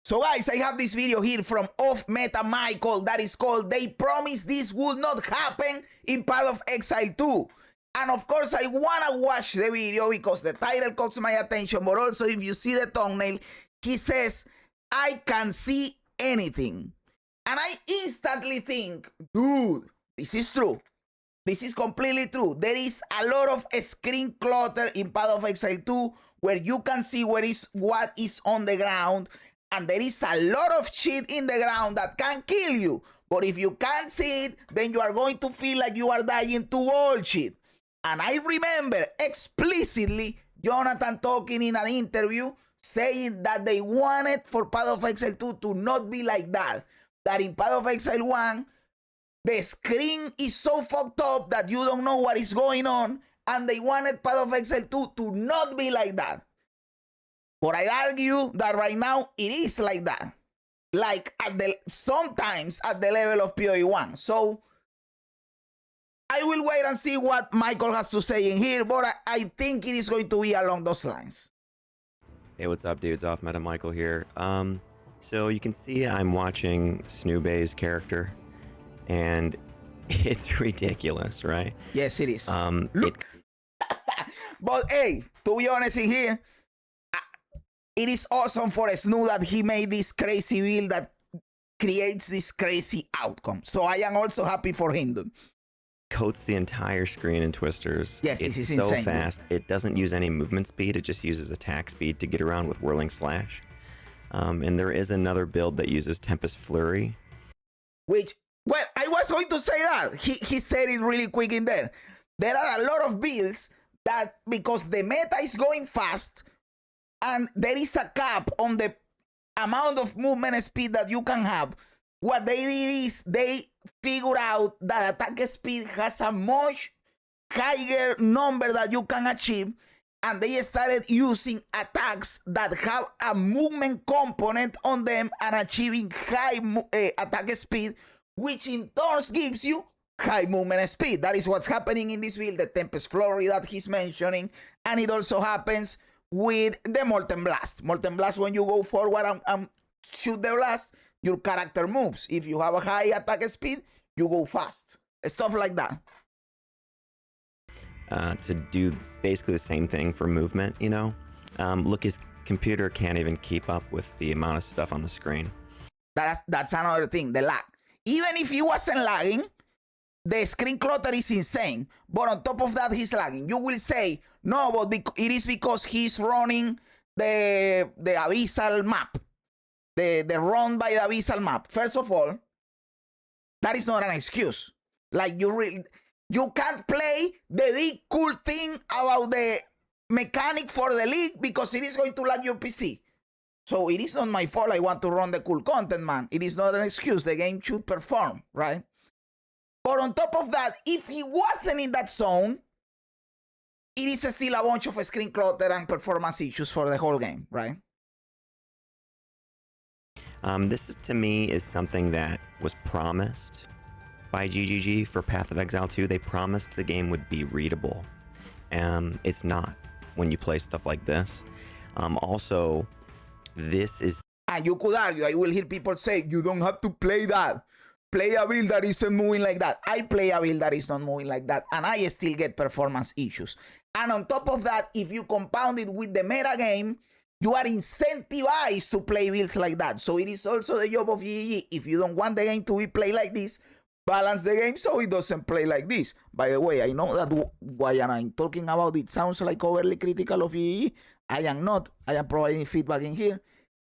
So guys, I have this video here from Off Meta Michael that is called "They Promised This Would Not Happen in Path of Exile 2." And of course, I wanna watch the video because the title caught my attention, but also if you see the thumbnail, he says, "I can see anything." And I instantly think, dude, this is true. This is completely true. There is a lot of screen clutter in Path of Exile 2 where you can see what is on the ground, and there is a lot of shit in the ground that can kill you. But if you can't see it, then you are going to feel like you are dying to bullshit. And I remember explicitly Jonathan talking in an interview saying that they wanted for Path of Exile 2 to not be like that. That in Path of Exile 1, the screen is so fucked up that you don't know what is going on, and they wanted Path of Exile 2 to not be like that. But I argue that right now it is like that. Like sometimes at the level of PoE1. So I will wait and see what Michael has to say in here, but I think it is going to be along those lines. Hey, what's up, dudes? Off Meta Michael here. So you can see I'm watching Snoobay's character, and it's ridiculous, right? Yes, it is. Look. But hey, to be honest in here, it is awesome for Snoo that he made this crazy build that creates this crazy outcome. So I am also happy for him, dude. Coats the entire screen in twisters. Yes, this is so insane, fast. dude. It doesn't use any movement speed. It just uses attack speed to get around with Whirling Slash. And there is another build that uses Tempest Flurry. Which, well, I was going to say that. He said it really quick in there. There are a lot of builds that, because the meta is going fast, and there is a cap on the amount of movement speed that you can have, what they did is they figured out that attack speed has a much higher number that you can achieve, and they started using attacks that have a movement component on them and achieving high attack speed, which in turn gives you high movement speed. That is what's happening in this build, the Tempest Flurry that he's mentioning, and it also happens with the Molten Blast. Molten Blast, when you go forward and shoot the blast, your character moves. If you have a high attack speed, you go fast. Stuff like that. To do basically the same thing for movement, you know? Look, his computer can't even keep up with the amount of stuff on the screen. That's another thing, the lag. Even if he wasn't lagging, the screen clutter is insane. But on top of that, he's lagging. You will say, no, but it is because he's running the Abyssal map. The run by the Abyssal map. First of all, that is not an excuse. Like, you can't play the big cool thing about the mechanic for the league because it is going to lag your PC. So it is not my fault I want to run the cool content, man. It is not an excuse. The game should perform, right? But on top of that, if he wasn't in that zone, it is still a bunch of screen clutter and performance issues for the whole game, right? This is, to me, is something that was promised by GGG for Path of Exile 2. They promised the game would be readable. It's not when you play stuff like this. Also, this is... And you could argue, I will hear people say, you don't have to play that. Play a build that isn't moving like that. I play a build that is not moving like that, and I still get performance issues. And on top of that, if you compound it with the meta game, you are incentivized to play builds like that. So it is also the job of GGG. If you don't want the game to be played like this, balance the game so it doesn't play like this. By the way, I know that what I'm talking about, it sounds like overly critical of GGG. I am not. I am providing feedback in here.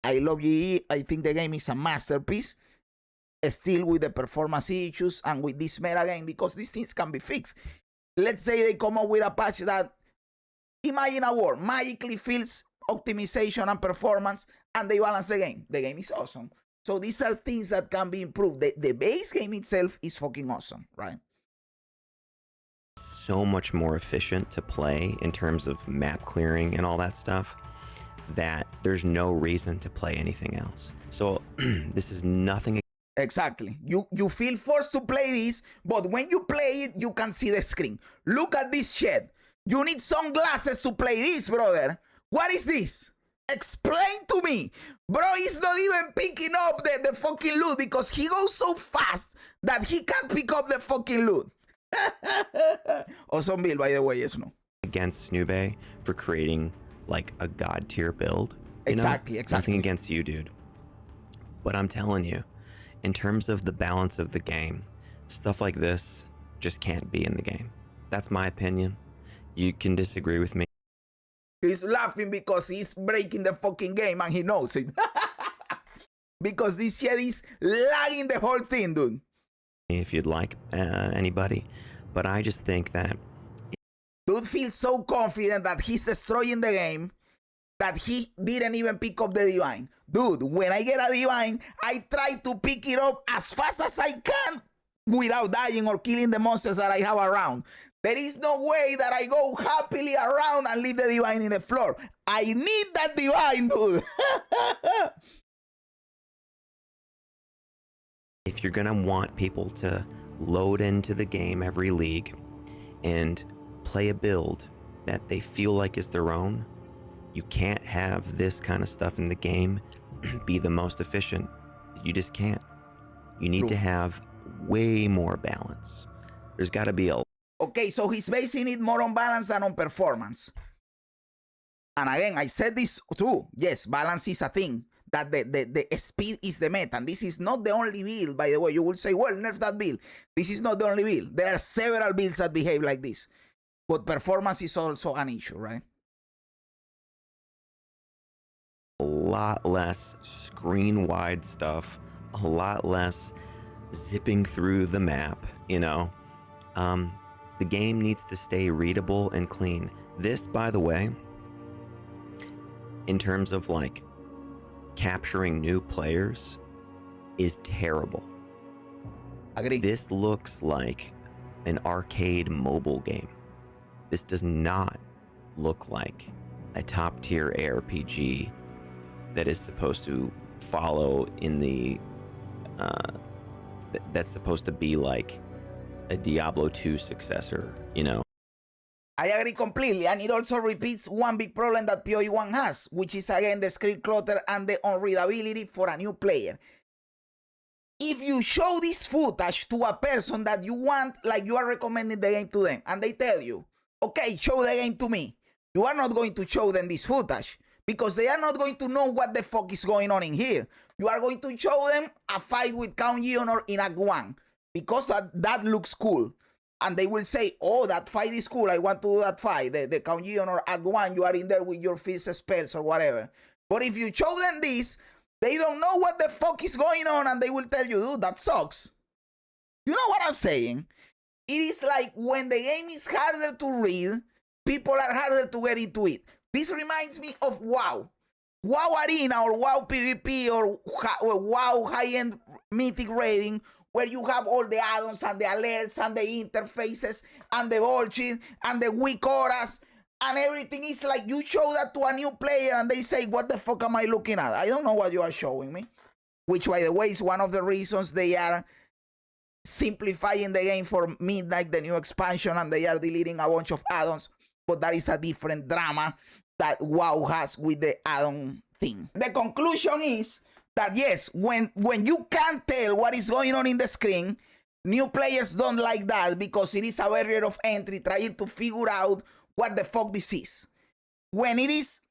I love GGG. I think the game is a masterpiece. Still with the performance issues and with this meta game, because these things can be fixed. Let's say they come up with a patch that, imagine a world, magically fills optimization and performance, and they balance the game. The game is awesome. So these are things that can be improved. The base game itself is fucking awesome, right? So much more efficient to play in terms of map clearing and all that stuff that there's no reason to play anything else. So this is nothing. Exactly. You feel forced to play this, but when you play it, you can see the screen. Look at this shit. You need sunglasses to play this, brother. What is this? Explain to me. Bro is not even picking up the fucking loot because he goes so fast that he can't pick up the fucking loot. Awesome build, by the way, yes, no. Against Snube for creating like a god tier build. Exactly. Nothing against you, dude. But I'm telling you, in terms of the balance of the game, stuff like this just can't be in the game. That's my opinion. You can disagree with me. He's laughing because he's breaking the fucking game and he knows it. Because this shit is lagging the whole thing, dude. If you'd like, anybody. But I just think that... Dude feels so confident that he's destroying the game that he didn't even pick up the divine. Dude, when I get a divine, I try to pick it up as fast as I can without dying or killing the monsters that I have around. There is no way that I go happily around and leave the divine in the floor. I need that divine, dude. If you're gonna want people to load into the game every league and play a build that they feel like is their own, you can't have this kind of stuff in the game be the most efficient. You just can't. You need to have way more balance. There's got to be a... Okay, so he's basing it more on balance than on performance. And again, I said this too. Yes, balance is a thing. That the speed is the meta. And this is not the only build, by the way. You will say, well, nerf that build. This is not the only build. There are several builds that behave like this. But performance is also an issue, right? A lot less screen-wide stuff. A lot less zipping through the map, you know? The game needs to stay readable and clean. This, by the way, in terms of like capturing new players, is terrible. Agree. This looks like an arcade mobile game. This does not look like a top tier ARPG that is supposed to follow in the that's supposed to be like a Diablo 2 successor, you know? I agree completely, and it also repeats one big problem that PoE1 has, which is again the screen clutter and the unreadability for a new player. If you show this footage to a person that you want, like you are recommending the game to them, and they tell you, okay, show the game to me, you are not going to show them this footage because they are not going to know what the fuck is going on in here. You are going to show them a fight with Count Geonor in Act 1 because that looks cool. And they will say, oh, that fight is cool. I want to do that fight. The Count Geonor Act 1, you are in there with your fist spells or whatever. But if you show them this, they don't know what the fuck is going on and they will tell you, dude, that sucks. You know what I'm saying? It is like when the game is harder to read, people are harder to get into it. This reminds me of WoW. WoW Arena or WoW PvP or WoW high-end mythic raiding, where you have all the add-ons and the alerts and the interfaces and the bullshit and the weak auras and everything is like you show that to a new player and they say, what the fuck am I looking at? I don't know what you are showing me. Which, by the way, is one of the reasons they are simplifying the game for Midnight, the new expansion, and they are deleting a bunch of add-ons. But that is a different drama that WoW has with the add-on thing. The conclusion is that yes, when you can't tell what is going on in the screen, new players don't like that because it is a barrier of entry trying to figure out what the fuck this is. When it is,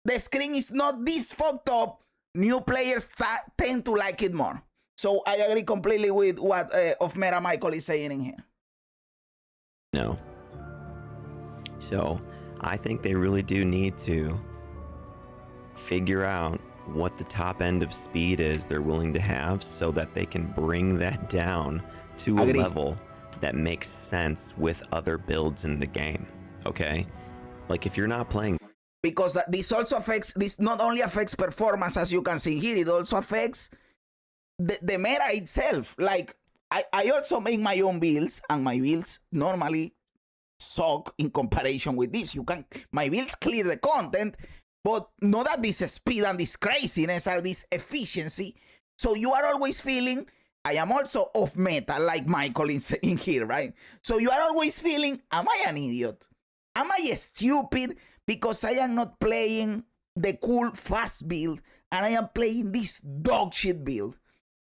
the screen is not this fucked up, new players tend to like it more. So I agree completely with what of Meta Michael is saying in here. No. So I think they really do need to figure out what the top end of speed is they're willing to have so that they can bring that down to a level that makes sense with other builds in the game. Okay? Like if you're not playing, because this also affects, this not only affects performance as you can see here, it also affects the meta itself. Like I also make my own builds and my builds normally suck in comparison with this. My builds clear the content, but not at this speed and this craziness or this efficiency. So you are always feeling, I am also off meta like Michael in here, right? So you are always feeling, am I an idiot? Am I stupid because I am not playing the cool fast build and I am playing this dog shit build?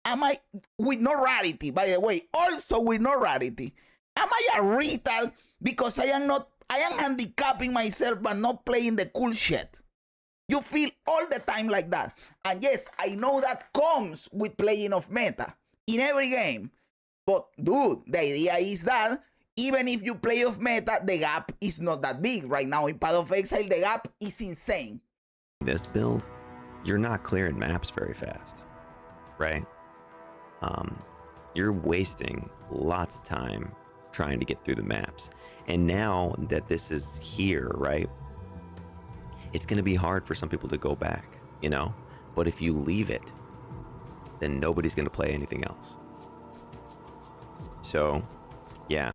Am I, with no rarity, by the way, also with no rarity, am I a retard because I am handicapping myself by not playing the cool shit? You feel all the time like that. And yes, I know that comes with playing off meta in every game. But dude, the idea is that even if you play off meta, the gap is not that big. Right now in Path of Exile, the gap is insane. This build, you're not clearing maps very fast, right? You're wasting lots of time trying to get through the maps. And now that this is here, right? It's going to be hard for some people to go back, you know? But if you leave it, then nobody's going to play anything else. So, yeah.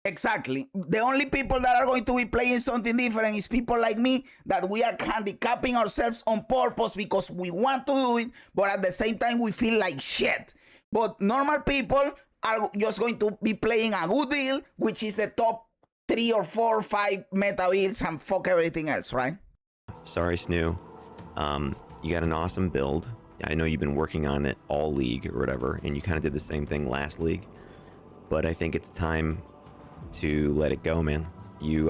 Exactly. The only people that are going to be playing something different is people like me, that we are handicapping ourselves on purpose because we want to do it, but at the same time we feel like shit. But normal people are just going to be playing a good build, which is the top 3 or 4 or 5 meta builds, and fuck everything else, right? Sorry, Snoo. You got an awesome build. I know you've been working on it all league or whatever, and you kind of did the same thing last league. But I think it's time to let it go, man. You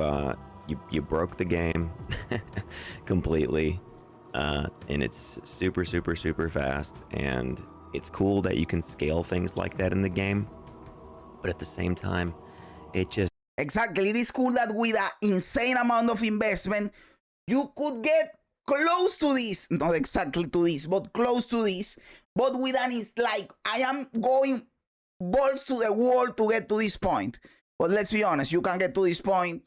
broke the game completely, and it's super fast, and it's cool that you can scale things like that in the game, but at the same time, it just... Exactly. It is cool that with an insane amount of investment, you could get close to this, not exactly to this, but close to this, but with an, it's like, I am going balls to the wall to get to this point. But let's be honest, you can get to this point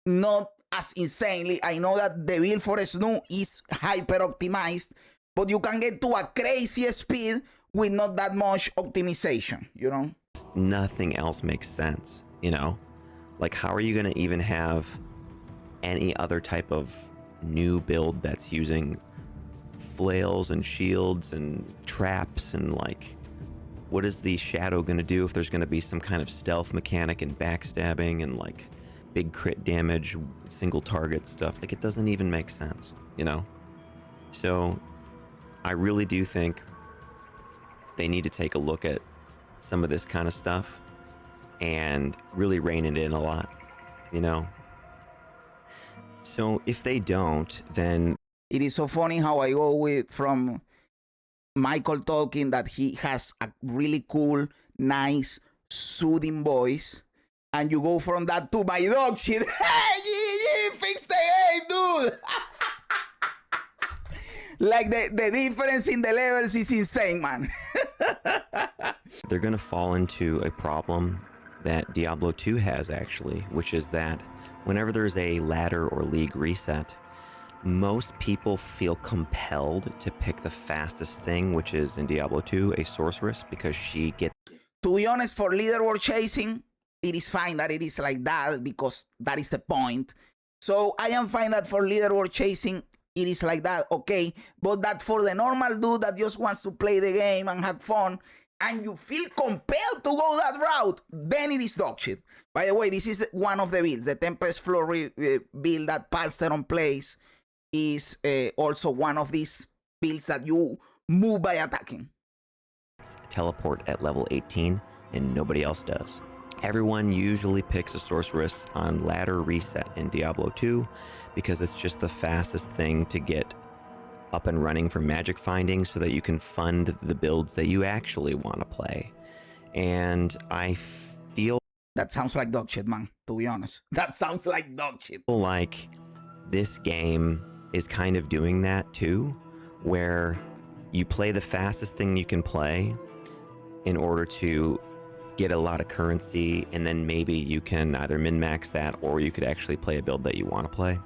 not as insanely. I know that the build for Snoo is hyper optimized, but you can get to a crazy speed with not that much optimization, you know? Nothing else makes sense, you know? Like, how are you going to even have any other type of new build that's using flails and shields and traps, and like, what is the shadow going to do if there's going to be some kind of stealth mechanic and backstabbing and like big crit damage, single target stuff? Like, it doesn't even make sense, you know? So I really do think they need to take a look at some of this kind of stuff and really rein it in a lot, you know? So if they don't, then... It is so funny how I go from Michael talking that he has a really cool, nice, soothing voice, and you go from that to my dog shit. Hey, GGG, fix the game, dude! Like, the difference in the levels is insane, man. They're going to fall into a problem that Diablo 2 has, actually, which is that whenever there's a ladder or league reset, most people feel compelled to pick the fastest thing, which is in Diablo 2, a sorceress, because she gets... To be honest, for leaderboard chasing, it is fine that it is like that, because that is the point. So I am fine that for leaderboard chasing, it is like that, okay? But that for the normal dude that just wants to play the game and have fun, and you feel compelled to go that route, then it is dog shit. By the way, this is one of the builds. The Tempest Flurry build that Palsteron plays is also one of these builds that you move by attacking. Teleport at level 18, and nobody else does. Everyone usually picks a sorceress on ladder reset in Diablo 2 because it's just the fastest thing to get up and running for magic finding so that you can fund the builds that you actually want to play. And I feel... That sounds like dog shit, man, to be honest. That sounds like dog shit. Like this game is kind of doing that too, where you play the fastest thing you can play in order to get a lot of currency, and then maybe you can either min-max that or you could actually play a build that you want to play.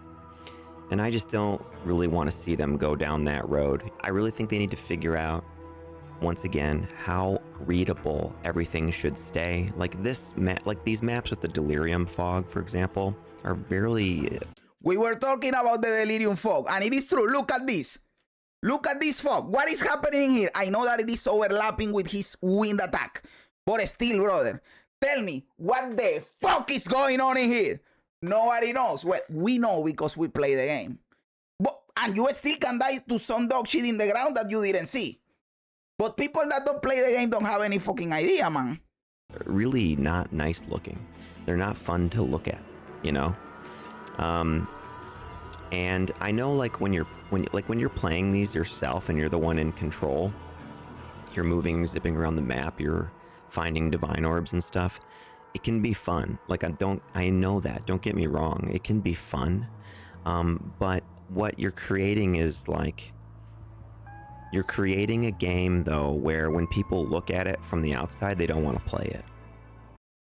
And I just don't really want to see them go down that road. I really think they need to figure out, once again, how readable everything should stay. Like these maps with the Delirium Fog, for example, are very... We were talking about the Delirium Fog, and it is true. Look at this. Look at this fog. What is happening here? I know that it is overlapping with his wind attack, but still, brother, tell me, what the fuck is going on in here? Nobody knows. Well, we know because we play the game. But And you still can die to some dog shit in the ground that you didn't see. But people that don't play the game don't have any fucking idea, man. Really not nice looking. They're not fun to look at, you know? And I know like when you're playing these yourself and you're the one in control, you're moving, zipping around the map, you're finding divine orbs and stuff. It can be fun. Like I know that. Don't get me wrong. It can be fun. But what you're creating is like, you're creating a game though where when people look at it from the outside, they don't want to play it.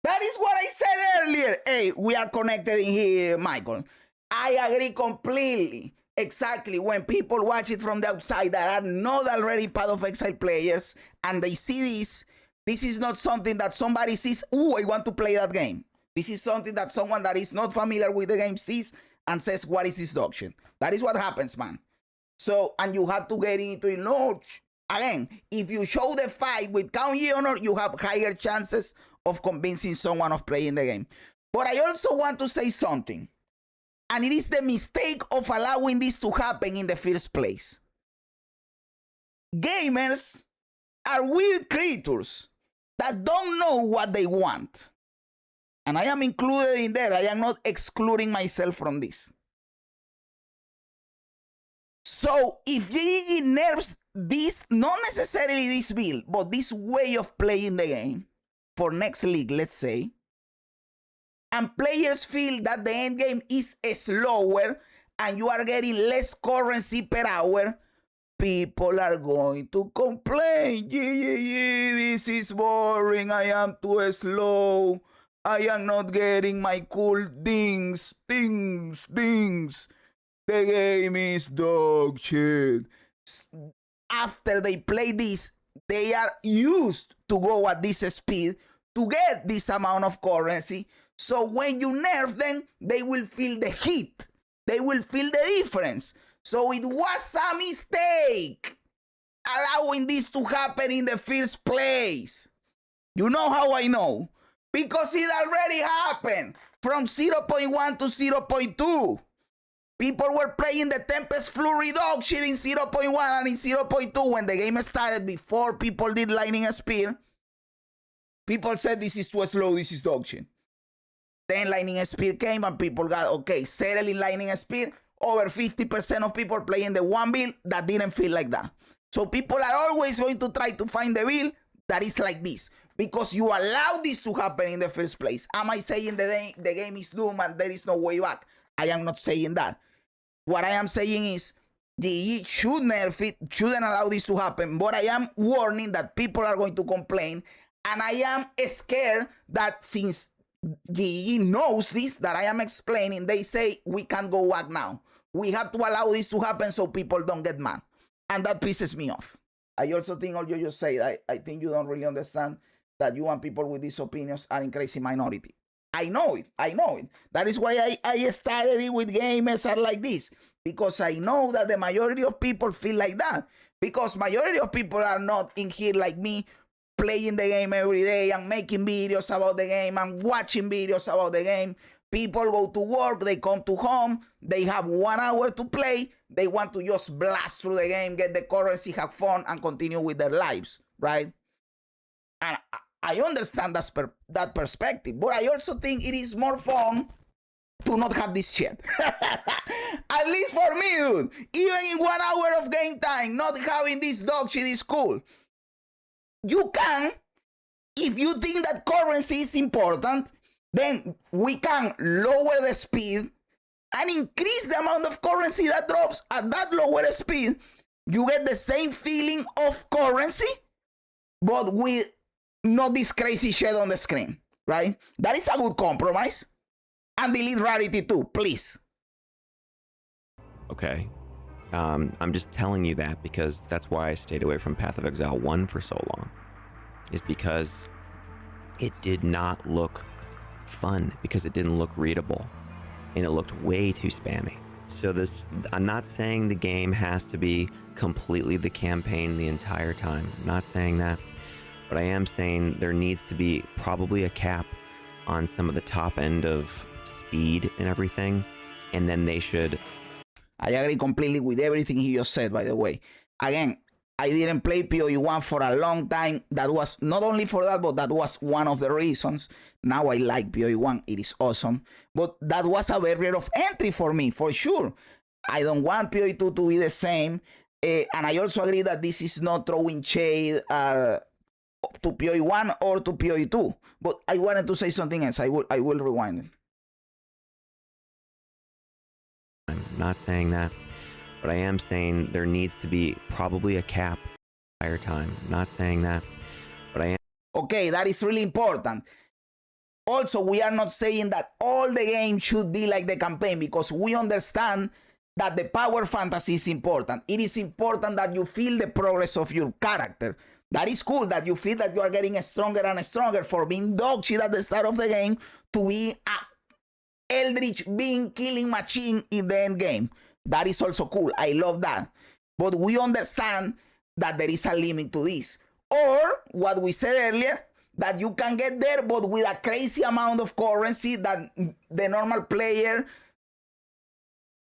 That is what I said earlier. Hey, we are connected in here, Michael. I agree completely. Exactly. When people watch it from the outside that are not already Path of Exile players and they see this is not something that somebody sees, oh, I want to play that game. This is something that someone that is not familiar with the game sees and says, what is this dog shit? That is what happens, man. So, and you have to get into it. No, again, if you show the fight with Count Honor, you have higher chances of convincing someone of playing the game. But I also want to say something. And it is the mistake of allowing this to happen in the first place. Gamers are weird creatures that don't know what they want. And I am included in that. I am not excluding myself from this. So if GGG nerfs this, not necessarily this build, but this way of playing the game for next league, let's say, and players feel that the end game is slower and you are getting less currency per hour, people are going to complain. This is boring. I am too slow. I am not getting my cool things. The game is dog shit. After they play this, they are used to go at this speed to get this amount of currency. So when you nerf them, they will feel the heat. They will feel the difference. So it was a mistake allowing this to happen in the first place. You know how I know? Because it already happened from 0.1 to 0.2. People were playing the Tempest Flurry dog shit in 0.1 and in 0.2 when the game started before people did Lightning Spear. People said this is too slow, this is dog shit. Then Lightning Spear came and people got, okay, settled in Lightning Spear. Over 50% of people playing the one build that didn't feel like that. So people are always going to try to find the build that is like this. Because you allow this to happen in the first place. Am I saying the game is doomed and there is no way back? I am not saying that. What I am saying is GGG should nerf it, shouldn't allow this to happen. But I am warning that people are going to complain. And I am scared that since GGG knows this, that I am explaining, they say we can't go back now. We have to allow this to happen so people don't get mad. And that pisses me off. I also think all you just say, I think you don't really understand that you and people with these opinions are in crazy minority. I know it. That is why I started it with gamers are like this. Because I know that the majority of people feel like that. Because majority of people are not in here like me, playing the game every day and making videos about the game and watching videos about the game. People go to work, they come to home, they have 1 hour to play, they want to just blast through the game, get the currency, have fun, and continue with their lives, right? And I understand that perspective, but I also think it is more fun to not have this shit. At least for me, dude. Even in 1 hour of game time, not having this dog shit is cool. You can, if you think that currency is important, then we can lower the speed and increase the amount of currency that drops at that lower speed. You get the same feeling of currency, but with not this crazy shit on the screen, right? That is a good compromise. And delete rarity too, please. Okay. I'm just telling you that because that's why I stayed away from Path of Exile 1 for so long. Is because it did not look fun, because it didn't look readable, and it looked way too spammy. So I'm not saying the game has to be completely the campaign the entire time. I'm not saying that. But I am saying there needs to be probably a cap on some of the top end of speed and everything. And then they should... I agree completely with everything he just said, by the way. Again, I didn't play PoE1 for a long time. That was not only for that, but that was one of the reasons. Now I like PoE1. It is awesome. But that was a barrier of entry for me, for sure. I don't want PoE2 to be the same. And I also agree that this is not throwing shade to PoE1 or to PoE2. But I wanted to say something else. I will rewind it. I'm not saying that, but I am saying there needs to be probably a cap entire time. Not saying that, but I am. Okay, that is really important. Also, we are not saying that all the game should be like the campaign, because we understand that the power fantasy is important. It is important that you feel the progress of your character. That is cool, that you feel that you are getting stronger and stronger for being dog shit at the start of the game to be a eldritch being killing machine in the end game. That is also cool. I love that. But we understand that there is a limit to this. Or what we said earlier, that you can get there, but with a crazy amount of currency that the normal player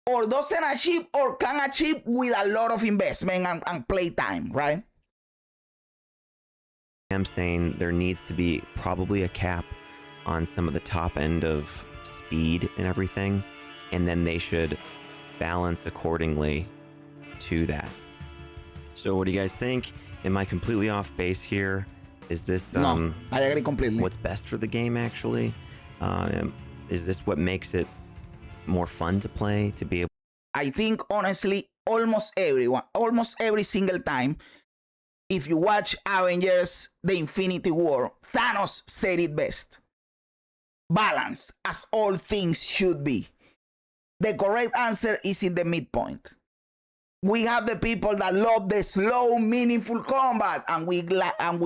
or doesn't achieve or can achieve with a lot of investment and play time, right? I'm saying there needs to be probably a cap on some of the top end of speed and everything, and then they should balance accordingly to that. So what do you guys think? Am I completely off base here? Is this no, I agree completely. What's best for the game actually? Is this what makes it more fun to play, to be able? I think honestly, almost every single time, if you watch Avengers The Infinity War, Thanos said it best. Balanced, as all things should be. The correct answer is in the midpoint. We have the people that love the slow, meaningful combat, and we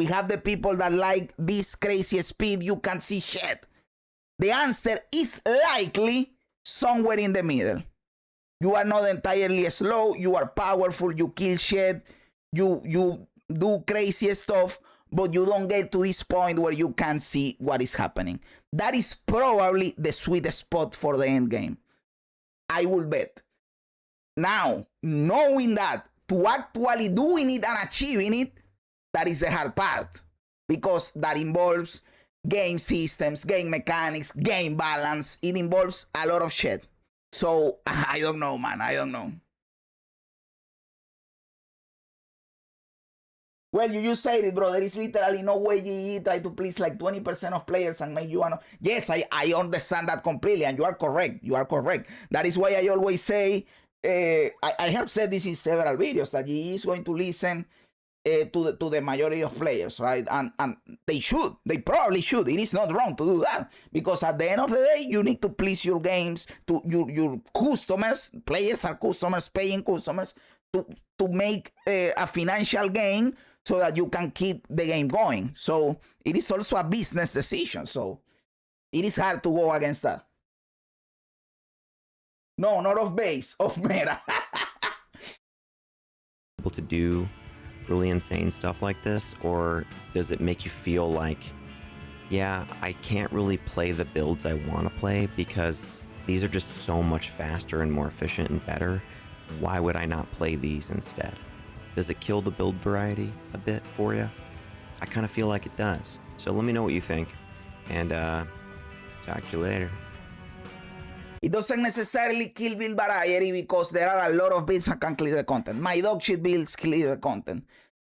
have the people that like this crazy speed, you can see shit. The answer is likely somewhere in the middle. You are not entirely slow, you are powerful, you kill shit, you do crazy stuff, but you don't get to this point where you can see what is happening. That is probably the sweet spot for the end game, I will bet. Now, knowing that, to actually doing it and achieving it, that is the hard part, because that involves game systems, game mechanics, game balance. It involves a lot of shit. So I don't know, man. I don't know. Well, you just said it, bro. There is literally no way GGG try to please like 20% of players and make you Yes, I understand that completely, and you are correct. You are correct. That is why I always say, I have said this in several videos, that GGG is going to listen to the majority of players, right? And they should. They probably should. It is not wrong to do that, because at the end of the day, you need to please your games, to your customers. Players are customers, paying customers, to make a financial gain so that you can keep the game going. So it is also a business decision. So it is hard to go against that. No, not off base, off meta. Able to do really insane stuff like this, or does it make you feel like, yeah, I can't really play the builds I want to play because these are just so much faster and more efficient and better? Why would I not play these instead? Does it kill the build variety a bit for you? I kind of feel like it does. So let me know what you think, and talk to you later. It doesn't necessarily kill build variety, because there are a lot of builds that can clear the content. My dog shit builds clear the content.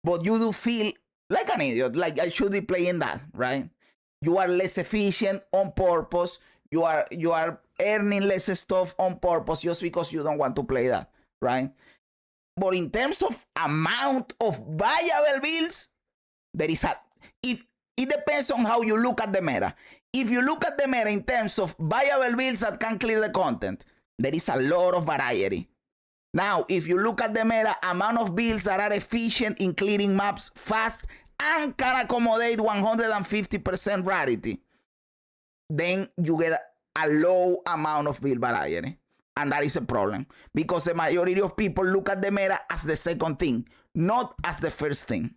But you do feel like an idiot, like I should be playing that, right? You are less efficient on purpose. You are earning less stuff on purpose just because you don't want to play that, right? But in terms of amount of viable builds, there is it depends on how you look at the meta. If you look at the meta in terms of viable builds that can clear the content, there is a lot of variety. Now, if you look at the meta, amount of builds that are efficient in clearing maps fast and can accommodate 150% rarity, then you get a low amount of build variety. And that is a problem, because the majority of people look at the meta as the second thing, not as the first thing.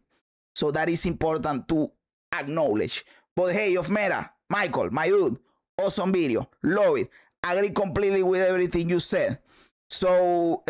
So that is important to acknowledge. But hey, of meta, Michael, my dude, awesome video, love it. Agree completely with everything you said. So,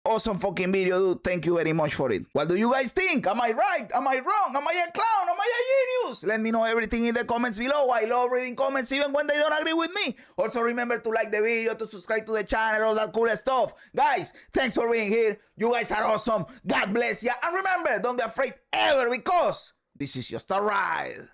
awesome fucking video, dude. Thank you very much for it. What do you guys think? Am I right? Am I wrong? Am I a clown? Am I a genius? Let me know everything in the comments below. I love reading comments even when they don't agree with me. Also, remember to like the video, to subscribe to the channel, all that cool stuff. Guys, thanks for being here. You guys are awesome. God bless you. And remember, don't be afraid ever, because this is just a ride.